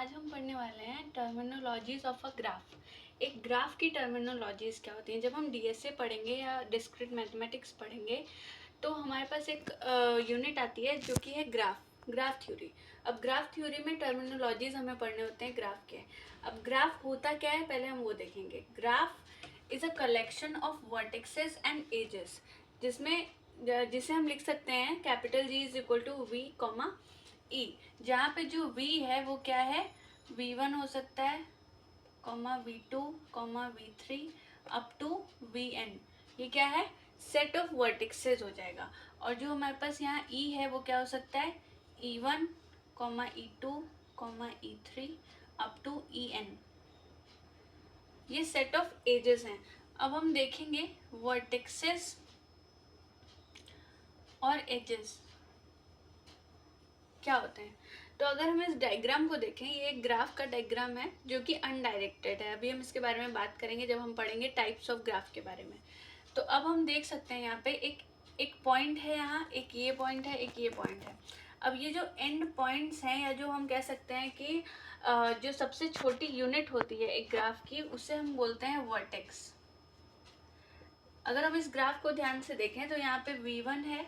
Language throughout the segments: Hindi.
आज हम पढ़ने वाले हैं टर्मिनोलॉजीज ऑफ अ ग्राफ। एक ग्राफ की टर्मिनोलॉजीज क्या होती हैं? जब हम डीएसए पढ़ेंगे या डिस्क्रीट मैथमेटिक्स पढ़ेंगे तो हमारे पास एक यूनिट आती है जो कि है ग्राफ थ्योरी। अब ग्राफ थ्योरी में टर्मिनोलॉजीज हमें पढ़ने होते हैं ग्राफ के। अब ग्राफ होता क्या है पहले हम वो देखेंगे। Graph is a collection of vertexes and edges, जिसे हम लिख सकते हैं capital G is equal to V comma E, जहाँ पे जो v है वो क्या है, v1 हो सकता है, comma v2 comma v3 up to vn। ये क्या है, सेट ऑफ वर्टिक्सेस हो जाएगा। और जो हमारे पास यहाँ e है वो क्या हो सकता है, e1 comma e2 comma e3 up to en। ये सेट ऑफ एजेस हैं। अब हम देखेंगे वर्टिक्सेस और एजेस क्या होते हैं। तो अगर हम इस डायग्राम को देखें, ये एक ग्राफ का डायग्राम है जो कि अनडायरेक्टेड है। अभी हम इसके बारे में बात करेंगे जब हम पढ़ेंगे टाइप्स ऑफ ग्राफ के बारे में। तो अब हम देख सकते हैं यहाँ पे एक पॉइंट है, यहाँ एक ये पॉइंट है, एक ये पॉइंट है। अब ये जो एंड पॉइंट्स हैं, या जो हम कह सकते हैं कि जो सबसे छोटी यूनिट होती है एक ग्राफ की, उसे हम बोलते हैं वर्टेक्स। अगर हम इस ग्राफ को ध्यान से देखें तो यहाँ पे v1 है,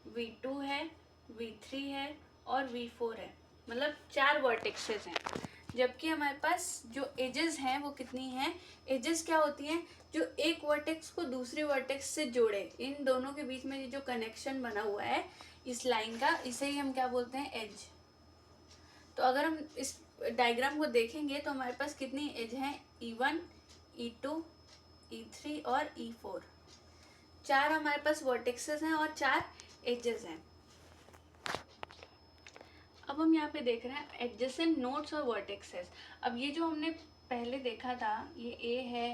v2 है, v3 है और v4 है, मतलब 4 वर्टेक्सेस हैं। जबकि हमारे पास जो एजेस हैं वो कितनी हैं? एजेस क्या होती हैं? जो एक वर्टेक्स को दूसरी वर्टेक्स से जोड़े, इन दोनों के बीच में जो कनेक्शन बना हुआ है इस लाइन का, इसे ही हम क्या बोलते हैं, एज। तो अगर हम इस डायग्राम को देखेंगे तो हमारे पास कितनी एज हैं, e1, e2, e3 और e4। 4 हमारे पास वर्टेक्सेस हैं और 4 एजेस हैं। अब हम यहाँ पे देख रहे हैं एडजेसेंट नोड्स और वर्टेक्सेस। अब ये जो हमने पहले देखा था, ये A है,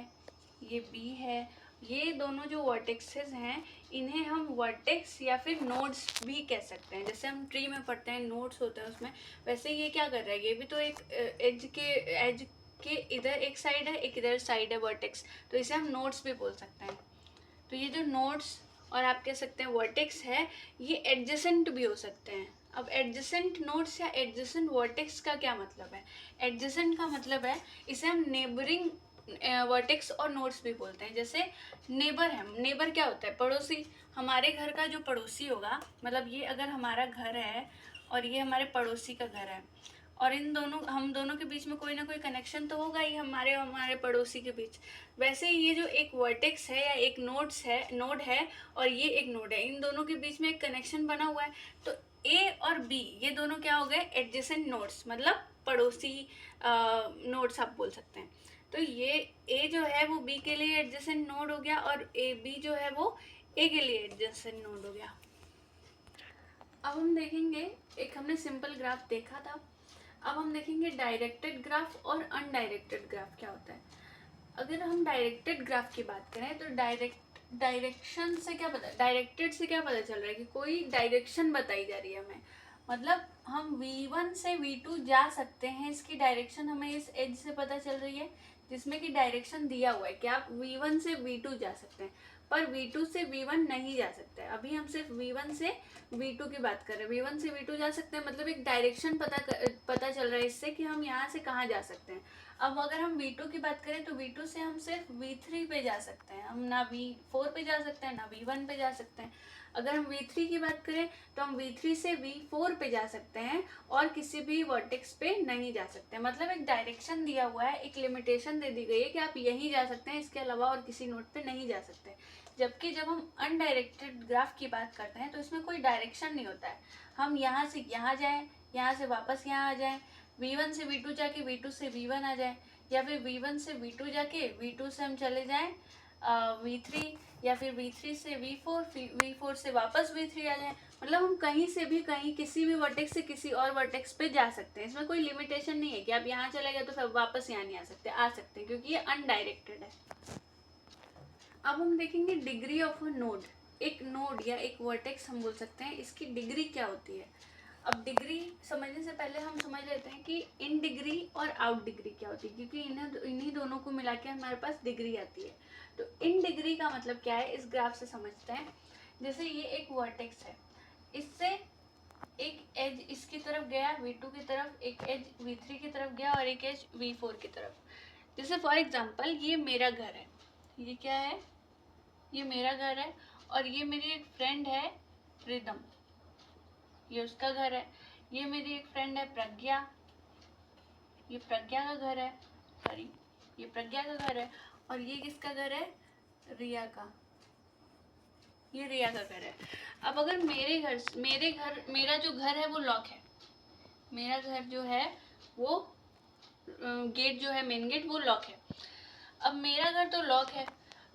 ये B है, ये दोनों जो वर्टेक्सेस हैं इन्हें हम वर्टेक्स या फिर नोड्स भी कह सकते हैं। जैसे हम ट्री में पढ़ते हैं नोड्स होते हैं उसमें, वैसे ये क्या कर रहा है, ये भी तो एक एज के इधर एक साइड है, एक इधर साइड है वर्टेक्स, तो इसे हम नोड्स भी बोल सकते हैं। तो ये जो नोड्स और आप कह सकते हैं वर्टेक्स है, ये एडजेसेंट भी हो सकते हैं। अब एडजेसेंट नोड्स या एडजेसेंट वर्टेक्स का क्या मतलब है? एडजेसेंट का मतलब है, इसे हम नेबरिंग वर्टेक्स और नोड्स भी बोलते हैं। जैसे नेबर है, नेबर क्या होता है, पड़ोसी। हमारे घर का जो पड़ोसी होगा, मतलब ये अगर हमारा घर है और ये हमारे पड़ोसी का घर है, और हम दोनों के बीच में कोई ना कोई कनेक्शन तो होगा ही हमारे पड़ोसी के बीच। वैसे ही ये जो एक वर्टेक्स है या एक नोड है और ये एक नोड है, इन दोनों के बीच में एक कनेक्शन बना हुआ है। तो ए और बी ये दोनों क्या हो गए, एडजेसेंट नोड्स, मतलब पड़ोसी नोड्स आप बोल सकते हैं। तो ये ए जो है वो बी के लिए एडजेसेंट नोड हो गया, और ए बी जो है वो ए के लिए एडजेसेंट नोड हो गया। अब हम देखेंगे, एक हमने सिंपल ग्राफ देखा था, अब हम देखेंगे डायरेक्टेड ग्राफ और अनडायरेक्टेड ग्राफ क्या होता है। अगर हम डायरेक्टेड ग्राफ की बात करें तो डायरेक्शन से क्या पता, डायरेक्टेड से क्या पता चल रहा है कि कोई डायरेक्शन बताई जा रही है हमें। मतलब हम v1 से v2 जा सकते हैं, इसकी डायरेक्शन हमें इस एज से पता चल रही है जिसमें कि डायरेक्शन दिया हुआ है कि आप v1 से v2 जा सकते हैं, पर v2 से v1 नहीं जा सकते। अभी हम सिर्फ v1 से v2 की बात कर रहे हैं। v1 से v2 जा सकते हैं, मतलब एक डायरेक्शन पता चल रहा है इससे कि हम यहाँ से कहाँ जा सकते हैं। अब अगर हम v2 की बात करें तो v2 से हम सिर्फ v3 पे जा सकते हैं, हम ना v4 पे जा सकते हैं ना v1 पे जा सकते हैं। अगर हम v3 की बात करें तो हम v3 से v4 पे जा सकते हैं और किसी भी वर्टेक्स पे नहीं जा सकते। मतलब एक डायरेक्शन दिया हुआ है, एक लिमिटेशन दे दी गई है कि आप यहीं जा सकते हैं, इसके अलावा और किसी नोड पे नहीं जा सकते। जबकि जब हम अनडायरेक्टेड ग्राफ की बात करते हैं तो इसमें कोई डायरेक्शन नहीं होता है। हम यहाँ से यहाँ जाएँ, यहाँ से वापस यहाँ आ जाएँ, v1 से v2 जाके v2 से v1 आ जाए, या फिर v1 से v2 जाके v2 से हम चले जाएं v3, या फिर v3 से v4, v4 से वापस v3 आ जाए। मतलब हम कहीं से भी कहीं किसी भी वर्टेक्स से किसी और वर्टेक्स पे जा सकते हैं। इसमें कोई लिमिटेशन नहीं है कि आप यहाँ चले गए तो फिर वापस यहाँ नहीं आ सकते, क्योंकि ये अनडायरेक्टेड है। अब हम देखेंगे डिग्री ऑफ अ नोड। एक नोड या एक वर्टेक्स हम बोल सकते हैं, इसकी डिग्री क्या होती है। अब डिग्री समझने से पहले हम समझ लेते हैं कि इन डिग्री और आउट डिग्री क्या होती है, क्योंकि इन्हीं दोनों को मिला के हमारे पास डिग्री आती है। तो इन डिग्री का मतलब क्या है, इस ग्राफ से समझते हैं। जैसे ये एक वर्टेक्स है, इससे एक एज इसकी तरफ गया V2 की तरफ, एक एज V3 की तरफ गया और एक एज V4 की तरफ। जैसे फॉर एग्जांपल ये मेरा घर है, ये क्या है, ये मेरा घर है और ये मेरी एक फ्रेंड है रिदम, ये उसका घर है। ये मेरी एक फ्रेंड है प्रज्ञा, ये प्रज्ञा का घर है, सॉरी ये प्रज्ञा का घर है। और ये किसका घर है, रिया का, ये रिया का घर है। अब अगर मेरा जो घर है वो लॉक है, मेरा घर जो है वो गेट जो है मेन गेट वो लॉक है। अब मेरा घर तो लॉक है,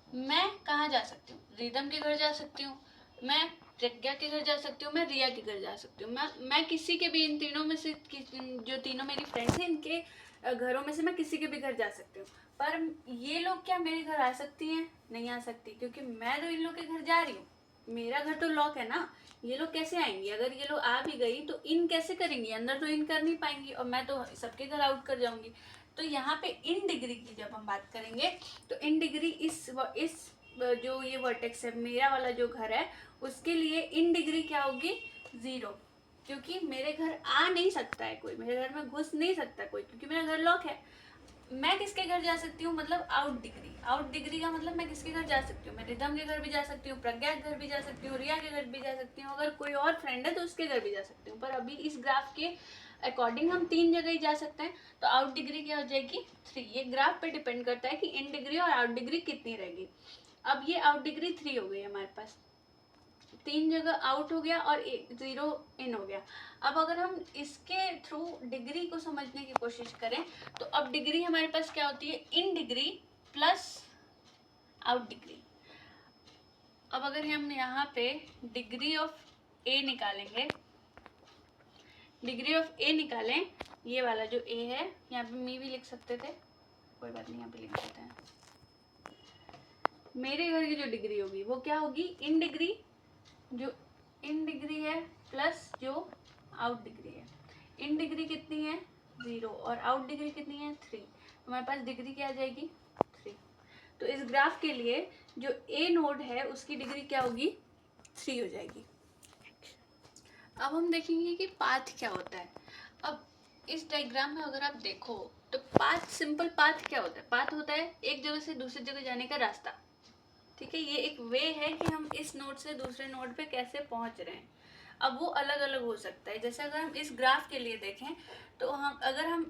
मैं कहाँ जा सकती हूँ, रिदम के घर जा सकती हूँ, मैं प्रज्ञा के घर जा सकती हूँ, मैं रिया के घर जा सकती हूँ, मैं किसी के भी इन तीनों में से जो तीनों मेरी फ्रेंड्स हैं इनके घरों में से मैं किसी के भी घर जा सकती हूँ। पर ये लोग क्या मेरे घर आ सकती हैं, नहीं आ सकती, क्योंकि मैं तो इन लोग के घर जा रही हूँ, मेरा घर तो लॉक है ना। ये लोग कैसे आएंगी, अगर ये लोग आ भी गई तो इन कैसे करेंगी, अंदर तो इन कर नहीं पाएंगी और मैं तो सबके घर आउट कर जाऊंगी। तो यहाँ पे इन डिग्री की जब हम बात करेंगे तो इन डिग्री इस जो ये वर्टेक्स है मेरा वाला जो घर है उसके लिए इन डिग्री क्या होगी, 0, क्योंकि मेरे घर आ नहीं सकता है कोई, मेरे घर में घुस नहीं सकता कोई, क्योंकि मेरा घर लॉक है। मैं किसके घर जा सकती हूँ, मतलब आउट डिग्री, आउट डिग्री का मतलब मैं किसके घर जा सकती हूँ, मैं रिदम के घर भी जा सकती हूँ, प्रज्ञा के घर भी जा सकती हूँ, रिया के घर भी जा सकती हूँ, अगर कोई और फ्रेंड है तो उसके घर भी जा सकती हूँ। पर अभी इस ग्राफ के अकॉर्डिंग हम 3 जगह ही जा सकते हैं, तो आउट डिग्री क्या हो जाएगी, 3। ये ग्राफ पे डिपेंड करता है कि इन डिग्री और आउट डिग्री कितनी रहेगी। अब ये आउट डिग्री 3 हो गई हमारे पास, 3 जगह आउट हो गया और 0 इन हो गया। अब अगर हम इसके थ्रू डिग्री को समझने की कोशिश करें तो अब डिग्री हमारे पास क्या होती है, in degree plus out degree. अब अगर हम यहाँ पे डिग्री ऑफ ए निकालेंगे, डिग्री ऑफ ए निकालें, ये वाला जो ए है, यहाँ पे मी भी लिख सकते थे, कोई बात नहीं यहाँ पे लिख देते हैं। मेरे घर की जो डिग्री होगी वो क्या होगी, इन डिग्री, जो इन डिग्री है प्लस जो आउट डिग्री है। इन डिग्री कितनी है, 0, और आउट डिग्री कितनी है, 3। हमारे पास डिग्री क्या आ जाएगी, 3। तो इस ग्राफ के लिए जो ए नोड है उसकी डिग्री क्या होगी, 3 हो जाएगी। अब हम देखेंगे कि पाथ क्या होता है। अब इस डायग्राम में अगर आप देखो तो पाथ, सिंपल पाथ क्या होता है, पाथ होता है एक जगह से दूसरी जगह जाने का रास्ता, ठीक है। ये एक वे है कि हम इस नोड से दूसरे नोड पे कैसे पहुंच रहे हैं। अब वो अलग अलग हो सकता है, जैसे अगर हम इस ग्राफ के लिए देखें तो अगर हम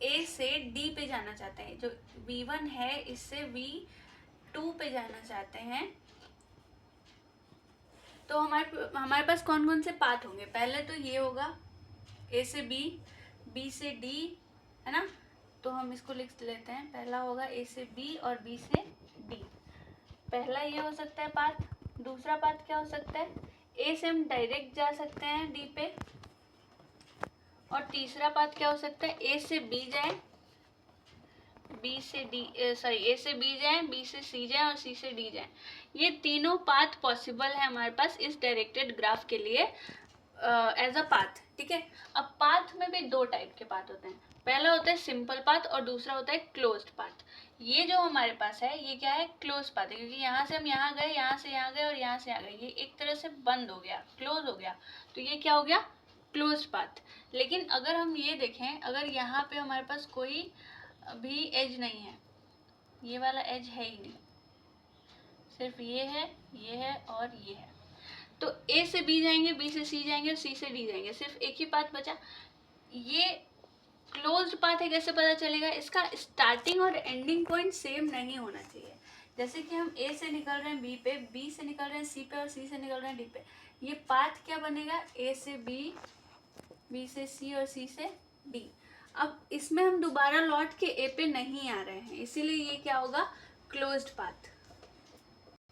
ए से डी पे जाना चाहते हैं, जो V1 है इससे V2 पे जाना चाहते हैं, तो हमारे पास कौन कौन से पाथ होंगे, पहले तो ये होगा ए से बी, बी से डी, है ना। तो हम इसको लिख लेते हैं, पहला होगा ए से बी और बी से डी, पहला ये हो सकता है पाथ। दूसरा पाथ क्या हो सकता है, ए से हम डायरेक्ट जा सकते हैं डी पे, और तीसरा पाथ क्या हो सकता है, ए से बी जाए, बी से डी, सॉरी ए से बी जाए, बी से सी जाए और सी से डी जाए। ये तीनों पाथ पॉसिबल है हमारे पास इस डायरेक्टेड ग्राफ के लिए एज अ पाथ, ठीक है। अब पाथ में भी 2 टाइप के पाथ होते हैं, पहला होता है सिंपल पाथ और दूसरा होता है क्लोज्ड पाथ। ये जो हमारे पास है ये क्या है, क्लोज पाथ है, क्योंकि यहाँ से हम यहाँ गए, यहाँ से यहाँ गए और यहाँ से यहाँ गए, ये एक तरह से बंद हो गया, क्लोज हो गया, तो ये क्या हो गया, क्लोज पाथ। लेकिन अगर हम ये देखें, अगर यहाँ पे हमारे पास कोई भी एज नहीं है, ये वाला एज है ही नहीं, सिर्फ ये है और ये है, तो ए से बी जाएंगे, बी से सी जाएंगे और सी से डी जाएंगे, सिर्फ एक ही पाथ बचा। ये क्लोज्ड पाथ है, कैसे पता चलेगा, इसका स्टार्टिंग और एंडिंग पॉइंट सेम नहीं होना चाहिए। जैसे कि हम ए से निकल रहे हैं बी पे, बी से निकल रहे हैं सी पे और सी से निकल रहे हैं डी पे, ये पाथ क्या बनेगा, ए से बी, बी से सी और सी से डी। अब इसमें हम दोबारा लौट के ए पे नहीं आ रहे हैं, इसीलिए ये क्या होगा, क्लोज्ड पाथ।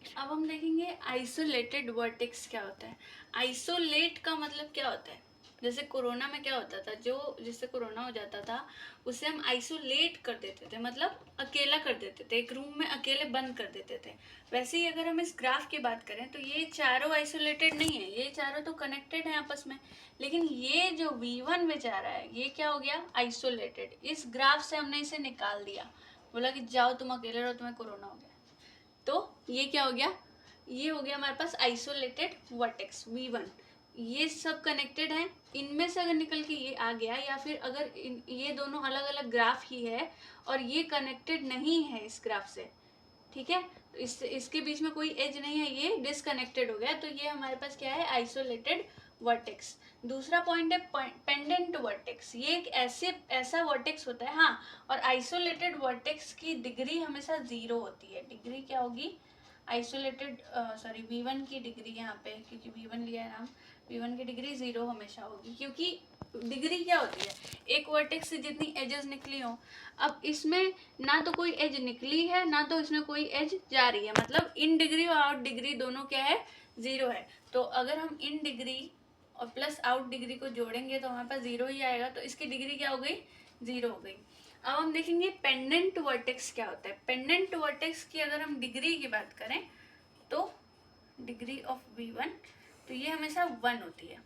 अब हम देखेंगे आइसोलेटेड वर्टेक्स क्या होता है। आइसोलेट का मतलब क्या होता है, जैसे कोरोना में क्या होता था, जो जिससे कोरोना हो जाता था उसे हम आइसोलेट कर देते थे, मतलब अकेला कर देते थे, एक रूम में अकेले बंद कर देते थे। वैसे ही अगर हम इस ग्राफ की बात करें तो ये चारों आइसोलेटेड नहीं है, ये चारों तो कनेक्टेड हैं आपस में, लेकिन ये जो V1 में जा रहा है ये क्या हो गया, आइसोलेटेड। इस ग्राफ से हमने इसे निकाल दिया, बोला कि जाओ तुम अकेले रहो, तुम्हें कोरोना हो गया, तो ये क्या हो गया, ये हो गया हमारे पास आइसोलेटेड वर्टेक्स V1। ये सब कनेक्टेड हैं, इनमें से अगर निकल के ये आ गया, या फिर अगर ये दोनों अलग अलग ग्राफ ही है और ये कनेक्टेड नहीं है इस ग्राफ से, ठीक है, तो इसके बीच में कोई एज नहीं है, ये डिसकनेक्टेड हो गया, तो ये हमारे पास क्या है, आइसोलेटेड वर्टेक्स। दूसरा पॉइंट है पेंडेंट वर्टेक्स। ये एक ऐसा वर्टेक्स होता है, हाँ, और आइसोलेटेड वर्टेक्स की डिग्री हमेशा 0 होती है। डिग्री क्या होगी, आइसोलेटेड सॉरी V1 की डिग्री, यहाँ पे क्योंकि V1 लिया है नाम, V1 की डिग्री 0 हमेशा होगी, क्योंकि डिग्री क्या होती है, एक वर्टेक्स से जितनी एजेस निकली हो। अब इसमें ना तो कोई एज निकली है, ना तो इसमें कोई एज जा रही है, मतलब इन डिग्री और आउट डिग्री दोनों क्या है, 0 है। तो अगर हम इन डिग्री और प्लस आउट डिग्री को जोड़ेंगे तो हमारे पास 0 ही आएगा, तो इसकी डिग्री क्या हो गई, 0 हो गई। अब हम देखेंगे पेंडेंट वर्टेक्स क्या होता है। पेंडेंट वर्टेक्स की अगर हम डिग्री की बात करें तो डिग्री ऑफ V1, तो ये हमेशा 1 होती है।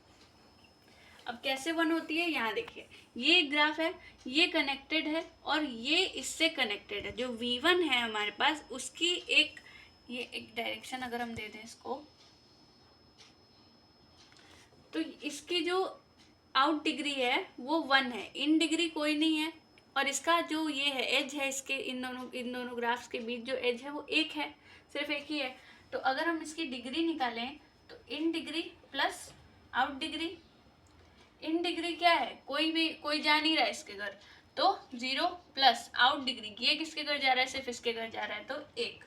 अब कैसे 1 होती है, यहाँ देखिए, ये एक ग्राफ है, ये कनेक्टेड है और ये इससे कनेक्टेड है। जो V1 है हमारे पास, उसकी ये एक डायरेक्शन अगर हम दे दें इसको, तो इसकी जो आउट डिग्री है वो 1 है, इन डिग्री कोई नहीं है, और इसका जो ये है एज है, इसके इन दोनों ग्राफ्स के बीच जो एज है वो 1 है, सिर्फ एक ही है। तो अगर हम इसकी डिग्री निकालें तो in degree plus out degree, in degree क्या है, कोई जा नहीं रहा है इसके घर, तो 0 प्लस आउट डिग्री, ये किसके घर जा रहा है, सिर्फ इसके घर जा रहा है, तो 1।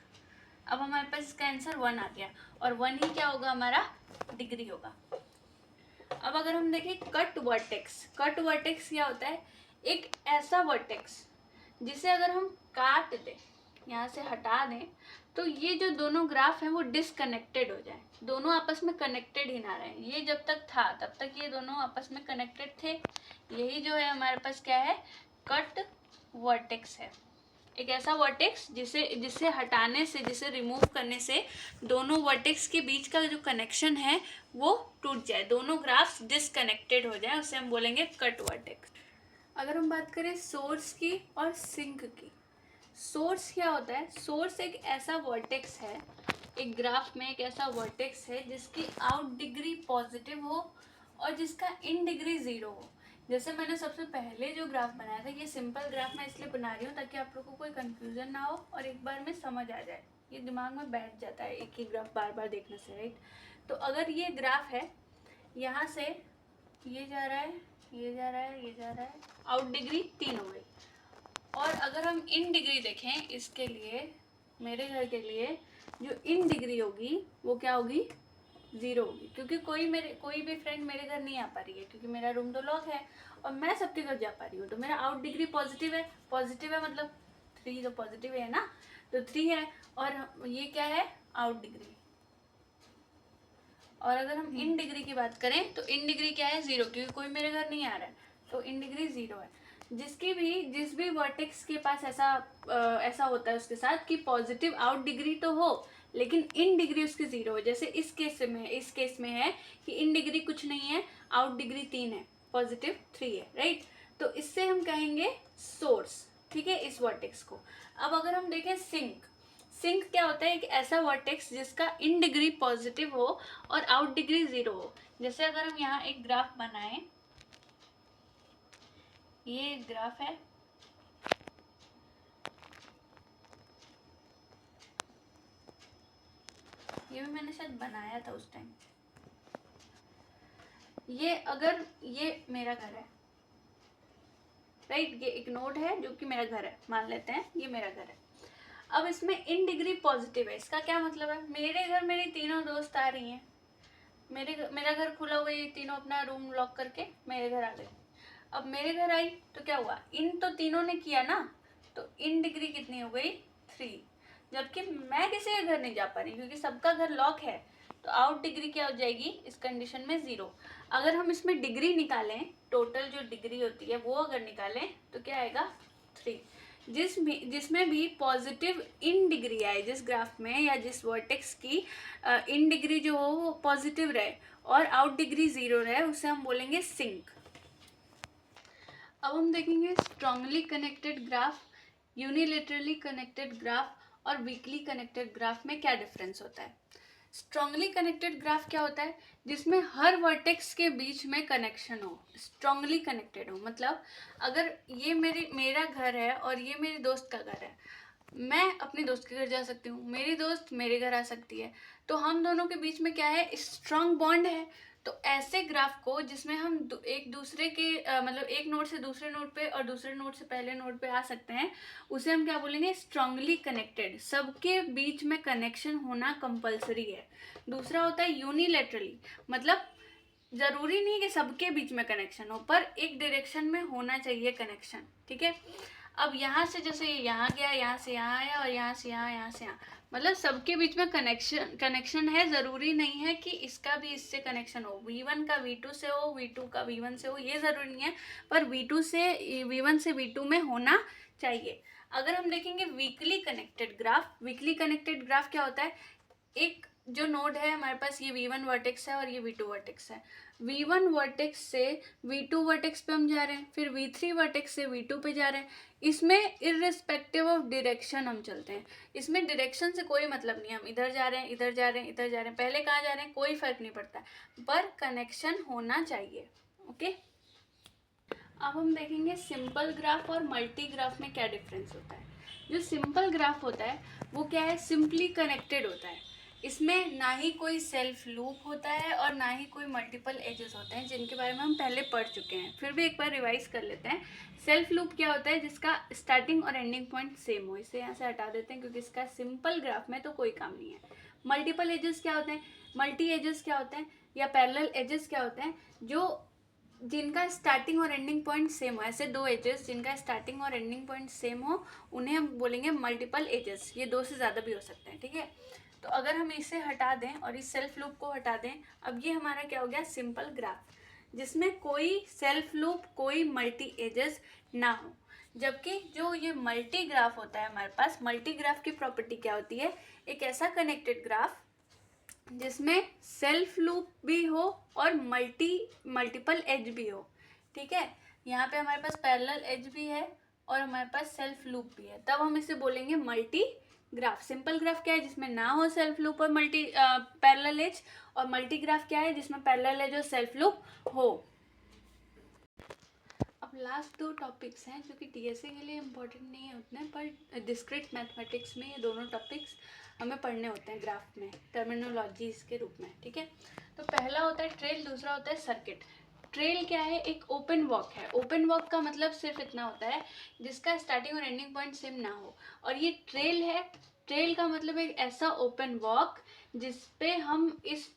अब हमारे पास इसका आंसर 1 आ गया, और 1 ही क्या होगा, हमारा डिग्री होगा। अब अगर हम देखें कट वर्टेक्स, कट वर्टेक्स क्या होता है, एक ऐसा वर्टेक्स जिसे अगर हम काट दें, यहाँ से हटा दें, तो ये जो दोनों ग्राफ हैं वो डिसकनेक्टेड हो जाए, दोनों आपस में कनेक्टेड ही ना रहे। ये जब तक था तब तक ये दोनों आपस में कनेक्टेड थे, यही जो है हमारे पास क्या है, कट वर्टेक्स है। एक ऐसा वर्टेक्स जिसे हटाने से, जिसे रिमूव करने से दोनों वर्टेक्स के बीच का जो कनेक्शन है वो टूट जाए, दोनों ग्राफ्स डिसकनेक्टेड हो जाए, उसे हम बोलेंगे कट वर्टेक्स। अगर हम बात करें सोर्स की और सिंक की, सोर्स क्या होता है, सोर्स एक ऐसा वर्टेक्स है, एक ग्राफ में एक ऐसा वर्टेक्स है जिसकी आउट डिग्री पॉजिटिव हो और जिसका इन डिग्री 0 हो। जैसे मैंने सबसे पहले जो ग्राफ बनाया था, ये सिंपल ग्राफ मैं इसलिए बना रही हूँ ताकि आप लोगों को कोई कंफ्यूजन ना हो और एक बार में समझ आ जाए, ये दिमाग में बैठ जाता है एक ही ग्राफ बार बार देखने से, राइट। तो अगर ये ग्राफ है, यहाँ से ये जा रहा है, ये जा रहा है, ये जा रहा है, आउट डिग्री 3 हो गई। और अगर हम इन डिग्री देखें इसके लिए, मेरे घर के लिए जो इन डिग्री होगी वो क्या होगी, 0 होगी, क्योंकि कोई भी फ्रेंड मेरे घर नहीं आ पा रही है, क्योंकि मेरा रूम तो लॉक है और मैं सबके घर जा पा रही हूँ, तो मेरा आउट डिग्री पॉजिटिव है मतलब 3 तो पॉजिटिव है ना, तो 3 है, और ये क्या है, आउट डिग्री। और अगर हम इन डिग्री की बात करें तो इन डिग्री क्या है, 0, क्योंकि कोई मेरे घर नहीं आ रहा है, तो इन डिग्री 0 है। जिस भी वर्टेक्स के पास ऐसा होता है उसके साथ कि पॉजिटिव आउट डिग्री तो हो लेकिन इन डिग्री उसकी 0 है, जैसे इस केस में है कि इन डिग्री कुछ नहीं है, आउट डिग्री 3 है, पॉजिटिव 3 है, राइट। तो इससे हम कहेंगे सोर्स, ठीक है, इस वर्टेक्स को। अब अगर हम देखें सिंक क्या होता है, एक ऐसा वर्टेक्स जिसका इन डिग्री पॉजिटिव हो और आउट डिग्री 0 हो। जैसे अगर हम यहाँ एक ग्राफ बनाएं, ये एक ग्राफ है, ये भी मैंने शायद बनाया था उस टाइम। ये मेरा घर है, राइट, ये एक नोड है जो कि मेरा घर है, मान लेते हैं ये मेरा घर है। अब इसमें इन डिग्री पॉजिटिव है, इसका क्या मतलब है, मेरे घर मेरी तीनों दोस्त आ रही हैं, मेरा घर खुला हुआ है, ये तीनों अपना रूम लॉक करके मेरे घर आ गए। अब मेरे घर आई तो क्या हुआ, इन तो तीनों ने किया ना, तो इन डिग्री कितनी हो गई, 3, जबकि मैं किसी के घर नहीं जा पा रही क्योंकि सबका घर लॉक है, तो आउट डिग्री क्या हो जाएगी इस कंडीशन में, 0। अगर हम इसमें डिग्री निकालें, टोटल जो डिग्री होती है वो अगर निकालें तो क्या आएगा, 3। जिसमें भी पॉजिटिव इन डिग्री आए, जिस ग्राफ में या जिस वर्टेक्स की इन डिग्री जो हो वो पॉजिटिव रहे और आउट डिग्री 0 रहे, उसे हम बोलेंगे सिंक। अब हम देखेंगे strongly connected graph, unilaterally connected graph और वीकली कनेक्टेड ग्राफ में क्या डिफरेंस होता है। स्ट्रांगली कनेक्टेड ग्राफ क्या होता है? जिसमें हर वर्टेक्स के बीच में कनेक्शन हो, स्ट्रांगली कनेक्टेड हो। मतलब अगर ये मेरा घर है और ये मेरी दोस्त का घर है, मैं अपने दोस्त के घर जा सकती हूँ, मेरी दोस्त मेरे घर आ सकती है, तो हम दोनों के बीच में क्या है? स्ट्रांग बॉन्ड है। तो ऐसे ग्राफ को जिसमें हम एक दूसरे के मतलब एक नोड से दूसरे नोड पे और दूसरे नोड से पहले नोड पे आ सकते हैं, उसे हम क्या बोलेंगे? Strongly connected. सबके बीच में कनेक्शन होना कंपलसरी है। दूसरा होता है यूनिलैटरली, मतलब जरूरी नहीं कि सबके बीच में कनेक्शन हो, पर एक डायरेक्शन में होना चाहिए कनेक्शन, ठीक है। अब यहाँ से जैसे यहाँ गया, यहाँ से यहाँ आया और यहाँ से यहाँ, यहाँ से यहाँ, मतलब सबके बीच में कनेक्शन है। ज़रूरी नहीं है कि इसका भी इससे कनेक्शन हो, V1 का V2 से हो, V2 का V1 से हो, ये ज़रूरी नहीं है, पर V2 से V1 से V2 में होना चाहिए। अगर हम देखेंगे वीकली कनेक्टेड ग्राफ क्या होता है? एक जो नोड है हमारे पास, ये V1 वर्टेक्स है और ये V2 वर्टेक्स है। V1 वर्टेक्स से V2 वर्टेक्स पे हम जा रहे हैं, फिर V3 वर्टेक्स से V2 पे जा रहे हैं। इसमें इर्रिस्पेक्टिव ऑफ डायरेक्शन हम चलते हैं। इसमें डायरेक्शन से कोई मतलब नहीं, हम इधर जा रहे हैं, इधर जा रहे हैं, इधर जा रहे हैं, पहले कहाँ जा रहे हैं कोई फर्क नहीं पड़ता, पर कनेक्शन होना चाहिए। ओके, अब हम देखेंगे सिंपल ग्राफ और मल्टी ग्राफ में क्या डिफरेंस होता है। जो सिंपल ग्राफ होता है वो क्या है? सिंपली कनेक्टेड होता है। इसमें ना ही कोई सेल्फ लूप होता है और ना ही कोई मल्टीपल एजेस होते हैं, जिनके बारे में हम पहले पढ़ चुके हैं। फिर भी एक बार रिवाइज कर लेते हैं। सेल्फ लूप क्या होता है? जिसका स्टार्टिंग और एंडिंग पॉइंट सेम हो। इसे यहाँ से हटा देते हैं क्योंकि इसका सिंपल ग्राफ में तो कोई काम नहीं है। मल्टीपल एजेस क्या होते हैं? मल्टी एजेस क्या होते हैं या पैरेलल एजेस क्या होते हैं? जिनका स्टार्टिंग और एंडिंग पॉइंट सेम हो। ऐसे दो एजेस जिनका स्टार्टिंग और एंडिंग पॉइंट सेम हो, उन्हें हम बोलेंगे मल्टीपल एजेस। ये दो से ज़्यादा भी हो सकते हैं, ठीक है। तो अगर हम इसे हटा दें और इस सेल्फ लूप को हटा दें, अब ये हमारा क्या हो गया? सिंपल ग्राफ, जिसमें कोई सेल्फ लूप, कोई मल्टी एजेस ना हो। जबकि जो ये मल्टी ग्राफ होता है हमारे पास, मल्टी ग्राफ की प्रॉपर्टी क्या होती है? एक ऐसा कनेक्टेड ग्राफ जिसमें सेल्फ लूप भी हो और मल्टीपल एज भी हो, ठीक है। यहाँ पे हमारे पास पैरेलल एज भी है और हमारे पास सेल्फ लूप भी है, तब हम इसे बोलेंगे मल्टी ग्राफ। सिंपल ग्राफ क्या है? जिसमें ना हो सेल्फ लूप और पैरेलल एज। और मल्टी ग्राफ क्या है? जिसमें पैरेलल एज और सेल्फ लूप हो। अब लास्ट दो टॉपिक्स हैं जो कि DSA के लिए इम्पोर्टेंट नहीं है उतने, पर डिस्क्रीट मैथमेटिक्स में ये दोनों टॉपिक्स हमें पढ़ने होते हैं ग्राफ में, टर्मिनोलॉजीज के रूप में, ठीक है। तो पहला होता है ट्रेल, दूसरा होता है सर्किट। ट्रेल क्या है? एक ओपन वॉक है। ओपन वॉक का मतलब सिर्फ इतना होता है जिसका स्टार्टिंग और एंडिंग पॉइंट सेम ना हो, और ये ट्रेल है। ट्रेल का मतलब एक ऐसा ओपन वॉक जिसपे हम इस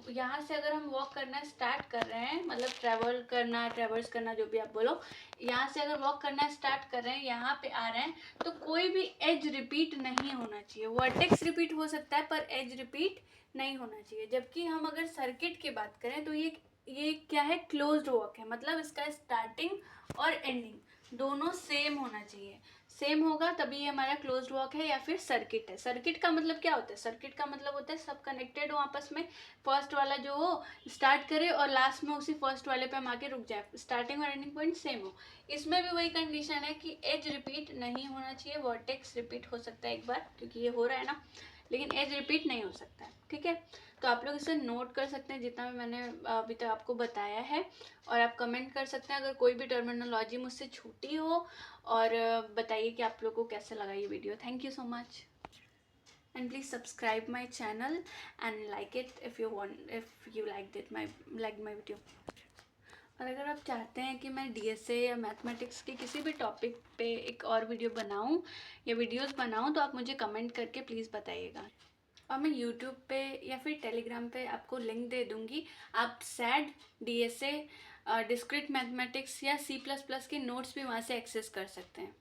यहाँ से अगर हम वॉक करना स्टार्ट कर रहे हैं, मतलब ट्रेवर्स करना, जो भी आप बोलो, यहाँ से अगर वॉक करना स्टार्ट कर रहे हैं, यहाँ पे आ रहे हैं, तो कोई भी एज रिपीट नहीं होना चाहिए। वर्टेक्स रिपीट हो सकता है पर एज रिपीट नहीं होना चाहिए। जबकि हम अगर सर्किट की बात करें तो ये क्या है? क्लोज्ड वॉक है, मतलब इसका स्टार्टिंग और एंडिंग दोनों सेम होना चाहिए। सेम होगा तभी ये हमारा क्लोज्ड वॉक है या फिर सर्किट है। सर्किट का मतलब क्या होता है? सर्किट का मतलब होता है सब कनेक्टेड हो आपस में, फर्स्ट वाला जो हो स्टार्ट करे और लास्ट में उसी फर्स्ट वाले पे हम आके रुक जाए, स्टार्टिंग और एंडिंग पॉइंट सेम हो। इसमें भी वही कंडीशन है कि एज रिपीट नहीं होना चाहिए। वर्टेक्स रिपीट हो सकता है एक बार, क्योंकि ये हो रहा है ना, लेकिन एज रिपीट नहीं हो सकता है, ठीक है। तो आप लोग इसे नोट कर सकते हैं जितना भी मैंने अभी तक आपको बताया है, और आप कमेंट कर सकते हैं अगर कोई भी टर्मिनोलॉजी मुझसे छूटी हो, और बताइए कि आप लोगों को कैसे लगा ये video. Thank you so much, and please subscribe my channel and like it if you liked my video। और अगर आप चाहते हैं कि मैं DSA या मैथमेटिक्स के किसी भी टॉपिक पे एक और वीडियो बनाऊं या वीडियोस बनाऊं, तो आप मुझे कमेंट करके प्लीज़ बताइएगा। और मैं यूट्यूब पे या फिर टेलीग्राम पे आपको लिंक दे दूँगी। आप SAD, DSA, डिस्क्रीट मैथमेटिक्स या C++ के नोट्स भी वहाँ से एक्सेस कर सकते हैं।